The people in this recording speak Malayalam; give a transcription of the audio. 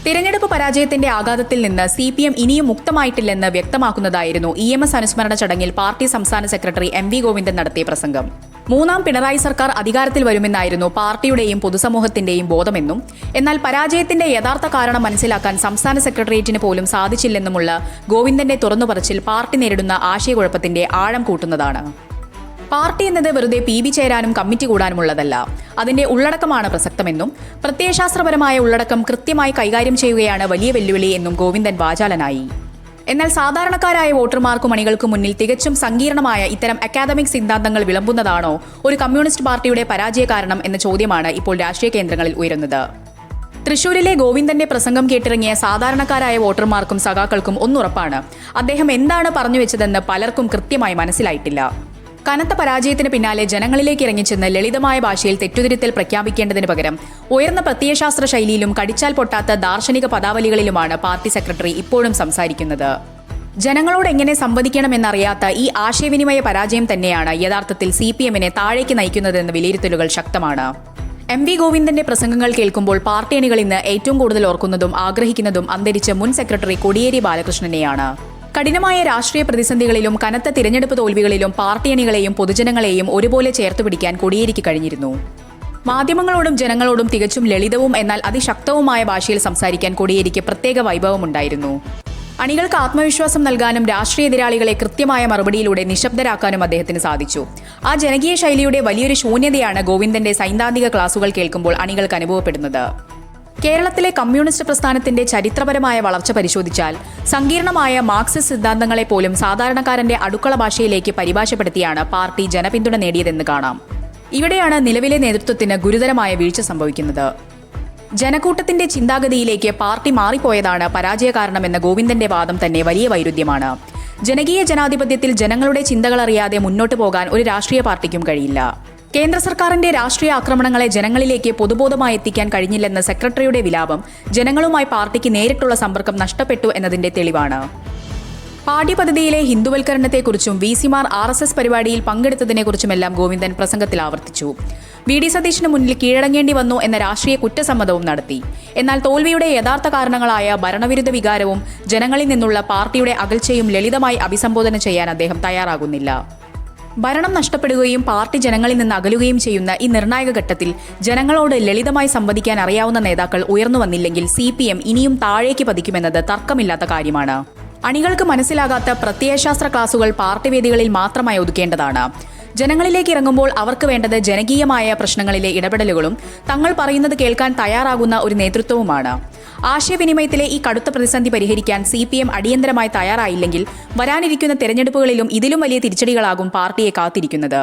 തിരഞ്ഞെടുപ്പ് പരാജയത്തിന്റെ ആഘാതത്തിൽ നിന്ന് CPM ഇനിയും മുക്തമായിട്ടില്ലെന്ന് വ്യക്തമാക്കുന്നതായിരുന്നു EMS അനുസ്മരണ ചടങ്ങിൽ പാർട്ടി സംസ്ഥാന സെക്രട്ടറി MV ഗോവിന്ദൻ നടത്തിയ പ്രസംഗം. മൂന്നാം പിണറായി സർക്കാർ അധികാരത്തിൽ വരുമെന്നായിരുന്നു പാർട്ടിയുടെയും പൊതുസമൂഹത്തിന്റെയും ബോധമെന്നും എന്നാൽ പരാജയത്തിന്റെ യഥാർത്ഥ കാരണം മനസ്സിലാക്കാൻ സംസ്ഥാന സെക്രട്ടേറിയറ്റിന് പോലും സാധിച്ചില്ലെന്നുമുള്ള ഗോവിന്ദന്റെ തുറന്നുപറച്ചിൽ പാർട്ടി നേരിടുന്ന ആശയക്കുഴപ്പത്തിന്റെ ആഴം കൂട്ടുന്നതാണ്. പാർട്ടി എന്നത് വെറുതെ PB ചേരാനും കമ്മിറ്റി കൂടാനുമുള്ളതല്ല. അതിന്റെ ഉള്ളടക്കമാണ് പ്രസക്തമെന്നും പ്രത്യയശാസ്ത്രപരമായ ഉള്ളടക്കം കൃത്യമായി കൈകാര്യം ചെയ്യുകയാണ് വലിയ വെല്ലുവിളി എന്നും ഗോവിന്ദൻ വാചാലനായി. എന്നാൽ സാധാരണക്കാരായ വോട്ടർമാർക്കും അണികൾക്കും മുന്നിൽ തികച്ചും സങ്കീർണമായ ഇത്തരം അക്കാദമിക് സിദ്ധാന്തങ്ങൾ വിളമ്പുന്നതാണോ ഒരു കമ്മ്യൂണിസ്റ്റ് പാർട്ടിയുടെ പരാജയ കാരണം എന്ന ചോദ്യമാണ് ഇപ്പോൾ രാഷ്ട്രീയ കേന്ദ്രങ്ങളിൽ ഉയരുന്നത്. തൃശൂരിലെ ഗോവിന്ദന്റെ പ്രസംഗം കേട്ടിറങ്ങിയ സാധാരണക്കാരായ വോട്ടർമാർക്കും സഖാക്കൾക്കും ഒന്നുറപ്പാണ്: അദ്ദേഹം എന്താണ് പറഞ്ഞു വെച്ചതെന്ന് പലർക്കും കൃത്യമായി മനസ്സിലായിട്ടില്ല. കനത്ത പരാജയത്തിന് പിന്നാലെ ജനങ്ങളിലേക്ക് ഇറങ്ങിച്ചെന്ന് ലളിതമായ ഭാഷയിൽ തെറ്റുതിരുത്തൽ പ്രഖ്യാപിക്കേണ്ടതിന് പകരം ഉയർന്ന പ്രത്യയശാസ്ത്ര ശൈലിയിലും കടിച്ചാൽ പൊട്ടാത്ത ദാർശനിക പദാവലികളിലുമാണ് പാർട്ടി സെക്രട്ടറി ഇപ്പോഴും സംസാരിക്കുന്നത്. ജനങ്ങളോട് എങ്ങനെ സംവദിക്കണമെന്നറിയാത്ത ഈ ആശയവിനിമയ പരാജയം തന്നെയാണ് യഥാർത്ഥത്തിൽ CPMനെ താഴേക്ക് നയിക്കുന്നതെന്ന വിലയിരുത്തലുകൾ ശക്തമാണ്. MV ഗോവിന്ദന്റെ പ്രസംഗങ്ങൾ കേൾക്കുമ്പോൾ പാർട്ടി അണികൾ ഇന്ന് ഏറ്റവും കൂടുതൽ ഓർക്കുന്നതും ആഗ്രഹിക്കുന്നതും അന്തരിച്ച മുൻ സെക്രട്ടറി കോടിയേരി ബാലകൃഷ്ണനെയാണ്. കഠിനമായ രാഷ്ട്രീയ പ്രതിസന്ധികളിലും കനത്ത തിരഞ്ഞെടുപ്പ് തോൽവികളിലും പാർട്ടി അണികളെയും പൊതുജനങ്ങളെയും ഒരുപോലെ ചേർത്തുപിടിക്കാൻ കോടിയേരിക്ക് കഴിഞ്ഞിരുന്നു. മാധ്യമങ്ങളോടും ജനങ്ങളോടും തികച്ചും ലളിതവും എന്നാൽ അതിശക്തവുമായ ഭാഷയിൽ സംസാരിക്കാൻ കോടിയേരിക്ക് പ്രത്യേക വൈഭവമുണ്ടായിരുന്നു. അണികൾക്ക് ആത്മവിശ്വാസം നൽകാനും രാഷ്ട്രീയ എതിരാളികളെ കൃത്യമായ മറുപടിയിലൂടെ നിശബ്ദരാക്കാനും അദ്ദേഹത്തിന് സാധിച്ചു. ആ ജനകീയ ശൈലിയുടെ വലിയൊരു ശൂന്യതയാണ് ഗോവിന്ദന്റെ സൈദ്ധാന്തിക ക്ലാസുകൾ കേൾക്കുമ്പോൾ അണികൾക്ക് അനുഭവപ്പെടുന്നത്. കേരളത്തിലെ കമ്മ്യൂണിസ്റ്റ് പ്രസ്ഥാനത്തിന്റെ ചരിത്രപരമായ വളർച്ച പരിശോധിച്ചാൽ സങ്കീർണമായ മാർക്സിസ്റ്റ് സിദ്ധാന്തങ്ങളെ പോലും സാധാരണക്കാരന്റെ അടുക്കള ഭാഷയിലേക്ക് പരിഭാഷപ്പെടുത്തിയാണ് പാർട്ടി ജനപിന്തുണ നേടിയതെന്ന് കാണാം. ഇവിടെയാണ് നിലവിലെ നേതൃത്വത്തിന് ഗുരുതരമായ വീഴ്ച സംഭവിക്കുന്നത്. ജനക്കൂട്ടത്തിന്റെ ചിന്താഗതിയിലേക്ക് പാർട്ടി മാറിപ്പോയതാണ് പരാജയ കാരണമെന്ന ഗോവിന്ദന്റെ വാദം തന്നെ വലിയ വൈരുദ്ധ്യമാണ്. ജനകീയ ജനാധിപത്യത്തിൽ ജനങ്ങളുടെ ചിന്തകൾ അറിയാതെ മുന്നോട്ട് പോകാൻ ഒരു രാഷ്ട്രീയ പാർട്ടിക്കും കഴിയില്ല. കേന്ദ്ര സർക്കാരിന്റെ രാഷ്ട്രീയ ആക്രമണങ്ങളെ ജനങ്ങളിലേക്ക് പൊതുബോധമായി എത്തിക്കാൻ കഴിഞ്ഞില്ലെന്ന സെക്രട്ടറിയുടെ വിലാപം ജനങ്ങളുമായി പാർട്ടിക്ക് നേരിട്ടുള്ള സമ്പർക്കം നഷ്ടപ്പെട്ടു എന്നതിന്റെ തെളിവാണ്. പാഠ്യപദ്ധതിയിലെ ഹിന്ദുവൽക്കരണത്തെക്കുറിച്ചും VCമാർ RSS പരിപാടിയിൽ പങ്കെടുത്തതിനെക്കുറിച്ചുമെല്ലാം ഗോവിന്ദൻ പ്രസംഗത്തിൽ ആവർത്തിച്ചു. VD സതീശന് മുന്നിൽ കീഴടങ്ങേണ്ടി വന്നു എന്ന രാഷ്ട്രീയ കുറ്റസമ്മതവും നടത്തി. എന്നാൽ തോൽവിയുടെ യഥാർത്ഥ കാരണങ്ങളായ ഭരണവിരുദ്ധ വികാരവും ജനങ്ങളിൽ നിന്നുള്ള പാർട്ടിയുടെ അകൽച്ചയും ലളിതമായി അഭിസംബോധന ചെയ്യാൻ അദ്ദേഹം തയ്യാറാകുന്നില്ല. ഭരണം നഷ്ടപ്പെടുകയും പാർട്ടി ജനങ്ങളിൽ നിന്ന് അകലുകയും ചെയ്യുന്ന ഈ നിർണായക ഘട്ടത്തിൽ ജനങ്ങളോട് ലളിതമായി സംവദിക്കാൻ അറിയാവുന്ന നേതാക്കൾ ഉയർന്നു വന്നില്ലെങ്കിൽ CPM ഇനിയും താഴേക്ക് പതിക്കുമെന്നത് തർക്കമില്ലാത്ത കാര്യമാണ്. അണികൾക്ക് മനസ്സിലാകാത്ത പ്രത്യയശാസ്ത്ര ക്ലാസുകൾ പാർട്ടി വേദികളിൽ മാത്രമായി ഒതുക്കേണ്ടതാണ്. ജനങ്ങളിലേക്ക് ഇറങ്ങുമ്പോൾ അവർക്ക് വേണ്ടത് ജനകീയമായ പ്രശ്നങ്ങളിലെ ഇടപെടലുകളും തങ്ങൾ പറയുന്നത് കേൾക്കാൻ തയ്യാറാകുന്ന ഒരു നേതൃത്വവുമാണ്. ആശയവിനിമയത്തിലെ ഈ കടുത്ത പ്രതിസന്ധി പരിഹരിക്കാൻ CPM അടിയന്തരമായി തയ്യാറായില്ലെങ്കിൽ വരാനിരിക്കുന്ന തെരഞ്ഞെടുപ്പുകളിലും ഇതിലും വലിയ തിരിച്ചടികളാകും പാർട്ടിയെ കാത്തിരിക്കുന്നത്.